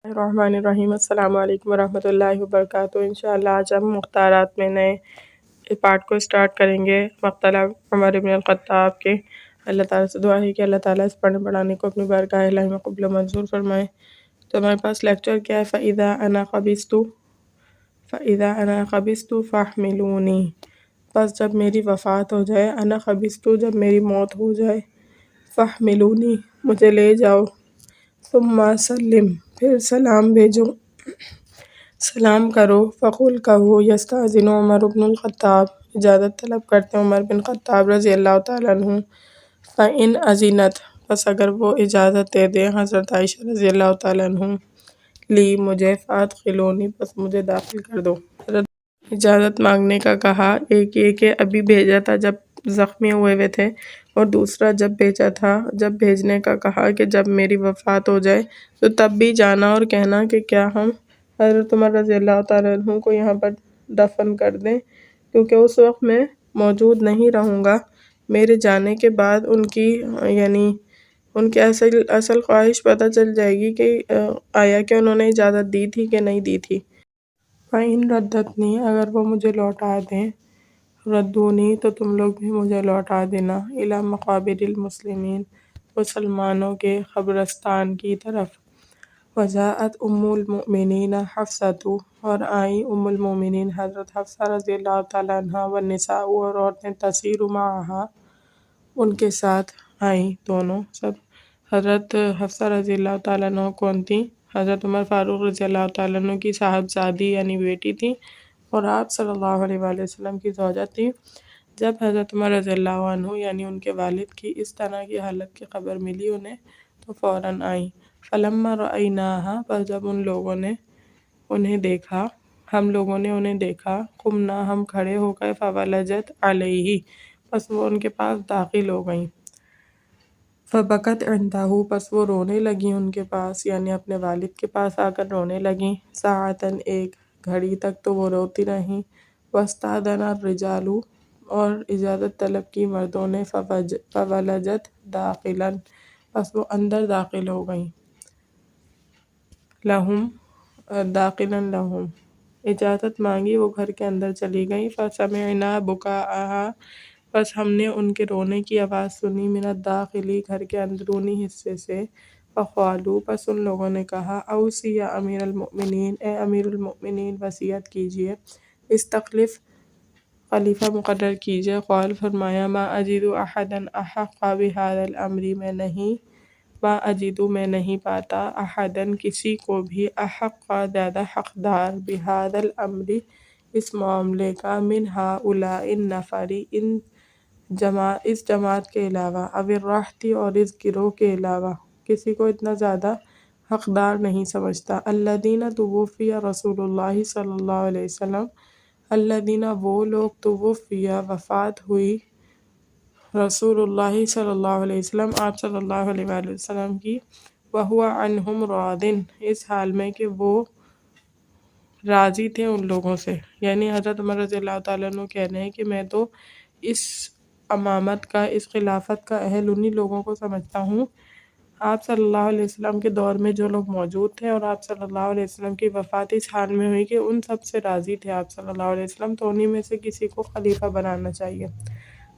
الرحمن الرحیم۔ السلام علیکم ورحمۃ اللہ وبرکاتہ۔ انشاءاللہ آج ہم مختارات میں نئے پارٹ کو سٹارٹ کریں گے، مقتل عمر بن الخطاب کے۔ اللہ تعالیٰ سے دعا ہے کہ اللہ تعالیٰ اس پڑھنے پڑھانے کو اپنی بارگاہ الہی میں قبول و منظور فرمائے۔ تو ہمارے پاس لیکچر کیا ہے؟ فَإِذَا أَنَا قَبِضْتُ فَاحْمِلُونِي۔ بس جب میری وفات ہو جائے، انا قبضت، جب میری موت ہو جائے، فَاحْمِلُونِي، مجھے لے جاؤ، ثم سلم، پھر سلام بھیجو، سلام کرو، فقل کہو، یستأذن عمر بن الخطاب، اجازت طلب کرتے ہیں عمر بن خطاب رضی اللہ تعالیٰ عنہ۔ فإن أذنت، بس اگر وہ اجازت دے دیں، حضرت عائشہ رضی اللہ تعالیٰ عنہ، لی، مجھے، فادخلونی، بس مجھے داخل کر دو۔ اجازت مانگنے کا کہا، ایک یہ کہ ابھی بھیجا تھا جب زخمی ہوئے تھے، اور دوسرا جب بھیجا تھا، جب بھیجنے کا کہا کہ جب میری وفات ہو جائے تو تب بھی جانا اور کہنا کہ کیا ہم حضرت عمر رضی اللہ تعالیٰ عنہ کو یہاں پر دفن کر دیں، کیونکہ اس وقت میں موجود نہیں رہوں گا۔ میرے جانے کے بعد ان کی ان کی اصل خواہش پتہ چل جائے گی کہ آیا کہ انہوں نے اجازت دی تھی کہ نہیں دی تھی۔ فَإِن رَدَّتْنِی، اگر وہ مجھے لوٹا دیں، ردونی، تو تم لوگ بھی مجھے لوٹا دینا، الی مقابر المسلمین، مسلمانوں کے قبرستان کی طرف۔ وجاءت ام المؤمنین حفصۃ، اور آئیں ام المؤمنین حضرت حفصہ رضی اللہ تعالیٰ عنہ، والنساء، اور عورتیں، تسیر معہا، ان کے ساتھ آئیں، دونوں سب۔ حضرت حفصہ رضی اللہ تعالیٰ عنہ کون تھیں؟ حضرت عمر فاروق رضی اللہ تعالیٰ عنہ کی صاحبزادی یعنی بیٹی تھی، اور آپ صلی اللہ علیہ وآلہ وسلم کی زوجہ تھی۔ جب حضرت عمر رضی اللہ عنہ یعنی ان کے والد کی اس طرح کی حالت کی خبر ملی انہیں، تو فوراً آئیں۔ فلما رأیناہا، پر جب ان لوگوں نے انہیں دیکھا، ہم لوگوں نے انہیں دیکھا، قمنا، ہم کھڑے ہو گئے، فولجت علیہ، پس وہ ان کے پاس داخل ہو گئیں۔ فبکت عندہ، پس وہ رونے لگیں ان کے پاس، یعنی اپنے والد کے پاس آ کر رونے لگیں، ساعتاً، ایک گھڑی تک تو وہ روتی رہیں۔ واستأذن الرجال، اور اجازت طلب کی مردوں نے، فولجت داخلاً، پس وہ اندر داخل ہو گئیں، داخلاً لہم، اجازت مانگی، وہ گھر کے اندر چلی گئیں۔ فسمعنا بکاءہا، پس ہم نے ان کے رونے کی آواز سنی، من الداخل، گھر کے اندرونی حصے سے۔ فقالوا، پس ان لوگوں نے کہا، اوصی یا امیر المؤمنین، اے امیر المؤمنین، وصیت کیجئے، استخلف، خلیفہ مقرر کیجئے۔ قال، فرمایا، ما اجد احدا احق بہذا الامر، میں نہیں پاتا، احدا، کسی کو بھی، احق، زیادہ حقدار، بہذا الامر، اس معاملے کا، من ہؤلاء النفر، اس جماعت کے علاوہ، او الرہط، اور اس گروہ کے علاوہ، کسی کو اتنا زیادہ حقدار نہیں سمجھتا۔ الذین توفی رسول اللہ صلی اللہ علیہ وسلم، الذین، وہ لوگ، توفی، وفات ہوئی، رسول اللہ صلی اللہ علیہ وسلم، آپ صلی اللہ علیہ وآلہ وسلم کی، وہو عنہم راض، اس حال میں کہ وہ راضی تھے ان لوگوں سے، یعنی حضرت عمر رضی اللہ تعالیٰ عنہ کہہ رہے ہیں کہ میں تو اس امامت کا، اس خلافت کا اہل انہی لوگوں کو سمجھتا ہوں، آپ صلی اللہ علیہ وسلم کے دور میں جو لوگ موجود تھے، اور آپ صلی اللہ علیہ وسلم کی وفات اس حال میں ہوئی کہ ان سب سے راضی تھے آپ صلی اللہ علیہ وسلم، تو انہی میں سے کسی کو خلیفہ بنانا چاہیے۔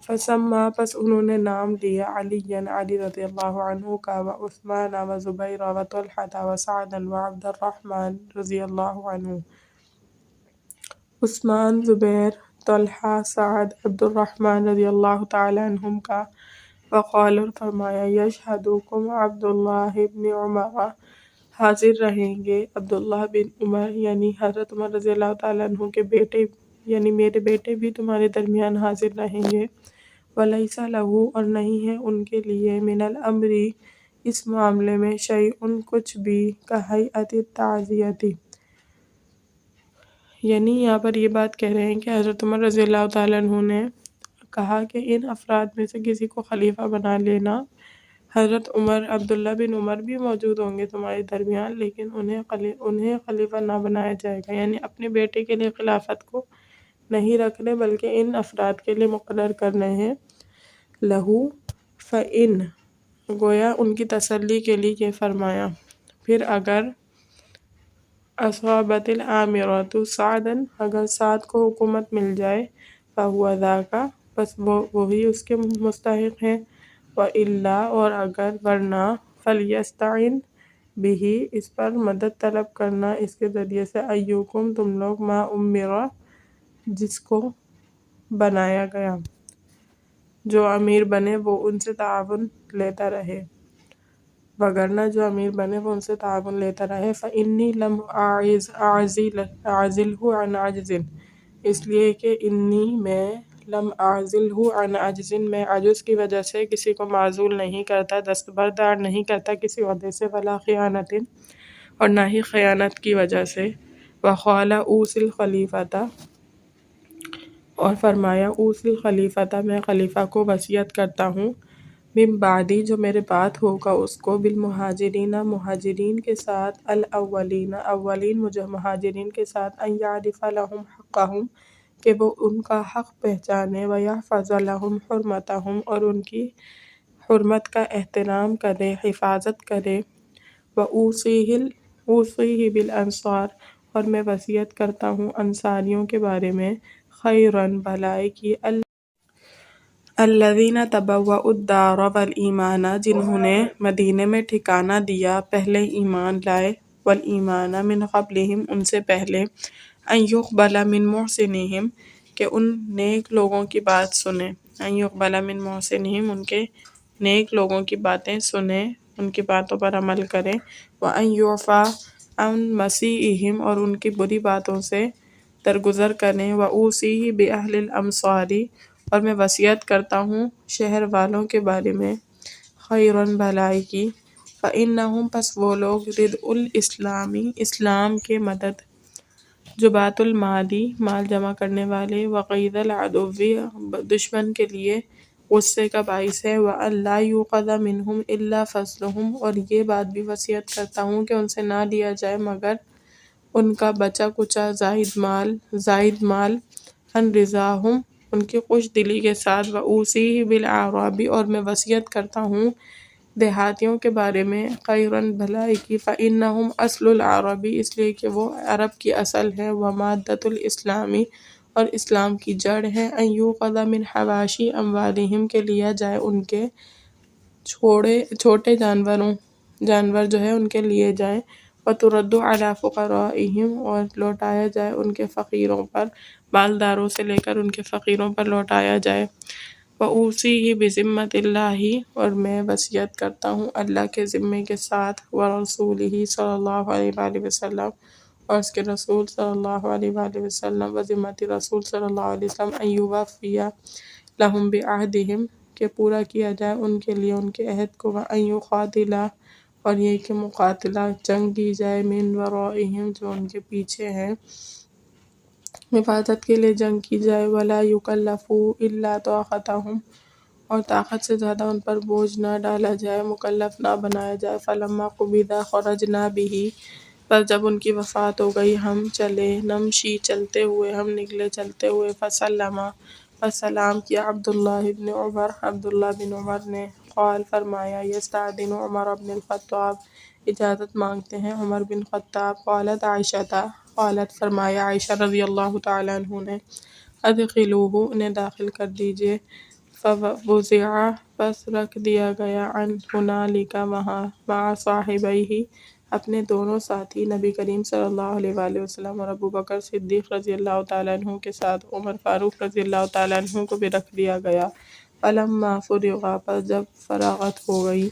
فسمى، پس انہوں نے نام لیا، علیًا، علی رضی اللہ عنہ کا، وعثمان، وزبیر، وطلحہ، وسعد، وعبد الرحمن رضی اللہ عنہ، عثمان، زبیر، طلحہ، سعد، عبد الرحمن رضی اللہ تعالی عنہم کا۔ وقال، اور فرمایا، یشہدکم عبداللہ بن عمر، حاضر رہیں گے عبداللہ بن عمر، یعنی حضرت عمر رضی اللہ تعالیٰ عنہ کے بیٹے، یعنی میرے بیٹے بھی تمہارے درمیان حاضر رہیں گے۔ ولیس لہ، اور نہیں ہے ان کے لیے، من الامر، اس معاملے میں، شیء، کچھ بھی، کہیئت التعزیۃ، یعنی یہاں پر یہ بات کہہ رہے ہیں کہ حضرت عمر رضی اللہ تعالیٰ عنہ نے کہا کہ ان افراد میں سے کسی کو خلیفہ بنا لینا۔ حضرت عمر، عبداللہ بن عمر بھی موجود ہوں گے تمہارے درمیان، لیکن انہیں خلیفہ نہ بنایا جائے گا، یعنی اپنے بیٹے کے لیے خلافت کو نہیں رکھنے بلکہ ان افراد کے لیے مقرر کرنے ہیں۔ لہو، فإن، گویا ان کی تسلی کے لیے یہ فرمایا، پھر اگر، اصابت العامرۃ سعدا، اگر سعد کو حکومت مل جائے، فہو ذاک، بس وہی اس کے مستحق ہے، وإلا، اور اگر، ورنہ، فلیستعن بہ، اس پر مدد طلب کرنا اس کے ذریعے سے، ایکم، تم لوگ، ما امر، جس کو بنایا گیا، جو امیر بنے وہ ان سے تعاون لیتا رہے، وگرنہ جو امیر بنے وہ ان سے تعاون لیتا رہے، فإنی لم أعزلہ عن عجز، اس لیے کہ انی، میں، لم أعزلہ عن عجز، میں عجز کی وجہ سے کسی کو معزول نہیں کرتا، دستبردار نہیں کرتا کسی عہدے سے، ولا خیانت، اور نہ ہی خیانت کی وجہ سے، وقال اوصی الخلیفۃ، اور فرمایا، اوصی الخلیفۃ، میں خلیفہ کو وصیت کرتا ہوں، من بعدی، جو میرے بعد ہوگا اس کو، بالمہاجرین، مہاجرین کے ساتھ، الاولین، اولین مہاجرین کے ساتھ، ان یعرف لہم حقہم، کہ وہ ان کا حق پہچانے، ویحفظ لہم حرمتہم، اور ان کی حرمت کا احترام کرے، حفاظت کرے، اوصیہ بالانصار، اور میں وصیت کرتا ہوں انصاریوں کے بارے میں، خیراً، بھلائی کی، الذین تبوؤا الدار والایمان، جنہوں نے مدینے میں ٹھکانہ دیا، پہلے ایمان لائے، والایمان من قبلہم، ان سے پہلے، ان یقبل من محسنہم، کہ ان نیک لوگوں کی بات سنیں، ان یقبل من محسنہم، ان کے نیک لوگوں کی باتیں سنیں، ان کی باتوں پر عمل کریں، وان یعفی عن مسیئہم، اور ان کی بری باتوں سے درگزر کریں، واوصیہ باہل الامصار، اور میں وصیت کرتا ہوں شہر والوں کے بارے میں، خیراً، بھلائی کی، فإنہم، پس وہ لوگ، ردء الاسلام، اسلام کے مدد، جبات المالی، مال جمع کرنے والے، وقید العدو، دشمن کے لیے غصے کا باعث ہے، وأن لا یؤخذ منہم الا فضلہم، اور یہ بات بھی وصیت کرتا ہوں کہ ان سے نہ لیا جائے مگر ان کا بچا کچا زائد مال، ان رضاہم، ان کی خوش دلی کے ساتھ، وأوصیہ بالأعراب، اور میں وصیت کرتا ہوں دیہاتیوں کے بارے میں، خیراً، بھلائی کی، فإنہم اصل العرب، اس لیے کہ وہ عرب کی اصل ہے، ومادۃ الاسلام، اور اسلام کی جڑ ہے، ان یؤخذ من حواشی اموالہم، کہ لیا جائے ان کے چھوٹے جانور جو ہے ان کے لیے جائیں، وترد علی فقرائہم، اور لوٹایا جائے ان کے فقیروں پر، مالداروں سے لے کر ان کے فقیروں پر لوٹایا جائے، وأوصیہ بذمۃ اللہ، اور میں وصیت کرتا ہوں اللہ کے ذمے کے ساتھ، ورسولہ صلی اللہ علیہ وآلہ وسلم، اور اس کے رسول صلی اللہ علیہ وآلہ وسلم، وذمۃ رسول صلی اللہ علیہ وسلم، ان یوفی لہم بعہدہم، کہ پورا کیا جائے ان کے لیے ان کے عہد کو، وان یقاتل، اور یہ کہ مقاتلہ، جنگ کی جائے، من ورائہم، جو ان کے پیچھے ہیں، حفاظت کے لیے جنگ کی جائے، ولا یکلفوا الا طاقتہم، اور طاقت سے زیادہ ان پر بوجھ نہ ڈالا جائے، مکلف نہ بنایا جائے، فلما قبض خرجنا بہ، پر جب ان کی وفات ہو گئی ہم چلے، نمشی، چلتے ہوئے، ہم نکلے چلتے ہوئے، فسلم، پس سلام کیا عبداللہ بن عمر نے، قال، فرمایا، یستأذن عمر بن الخطاب، اجازت مانگتے ہیں عمر بن خطاب، قالت عائشہ، قالت، فرمایا عائشہ رضی اللہ تعالیٰ عنہ نے، ادخلوہ، انہیں داخل کر دیجئے، فوضع، پس رکھ دیا گیا، ہنالک، وہاں، مع صاحبیہ، اپنے دونوں ساتھی، نبی کریم صلی اللہ علیہ وآلہ وسلم اور ابوبکر صدیق رضی اللہ تعالیٰ عنہ کے ساتھ عمر فاروق رضی اللہ تعالیٰ عنہ کو بھی رکھ دیا گیا، فلما فرغ، پس جب فراغت ہو گئی،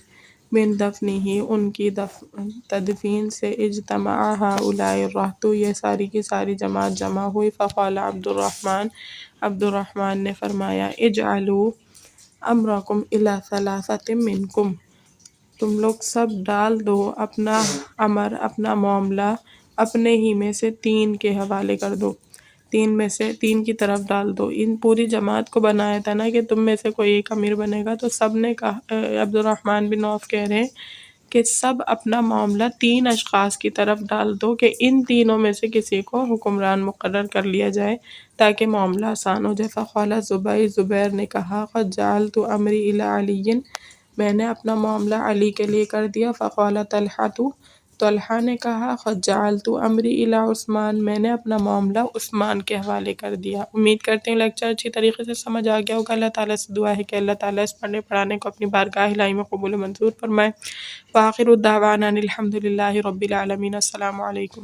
من دفنہ، ان کی تدفین سے، اجتمع ہؤلاء الرہط، یہ ساری کی ساری جماعت جمع ہوئی، فقال عبد الرحمن نے فرمایا، اجعلوا امرکم الی ثلاثۃ منکم، تم لوگ سب ڈال دو اپنا امر، اپنا معاملہ، اپنے ہی میں سے 3 کے حوالے کر دو، 3 میں سے 3 کی طرف ڈال دو، ان پوری جماعت کو بنایا تھا نا کہ تم میں سے کوئی ایک امیر بنے گا، تو سب نے کہا، عبد الرحمن بن عوف کہہ رہے ہیں کہ سب اپنا معاملہ 3 اشخاص کی طرف ڈال دو کہ ان تینوں میں سے کسی کو حکمران مقرر کر لیا جائے تاکہ معاملہ آسان ہو جائے، فقال زبیر نے کہا، قد جعلت امری الی علی، میں نے اپنا معاملہ علی کے لیے کر دیا، فقال طلحہ طلحہ نے کہا قد جعلت امری الی عثمان، میں نے اپنا معاملہ عثمان کے حوالے کر دیا۔ امید کرتے ہیں لیکچر اچھی طریقے سے سمجھ آ گیا ہوگا۔ اللہ تعالیٰ سے دعا ہے کہ اللہ تعالیٰ اس پڑھنے پڑھانے کو اپنی بارگاہ الہی میں قبول و منظور فرمائے۔ وآخر الدعوانا ان الحمد للہ رب العالمین۔ السلام علیکم۔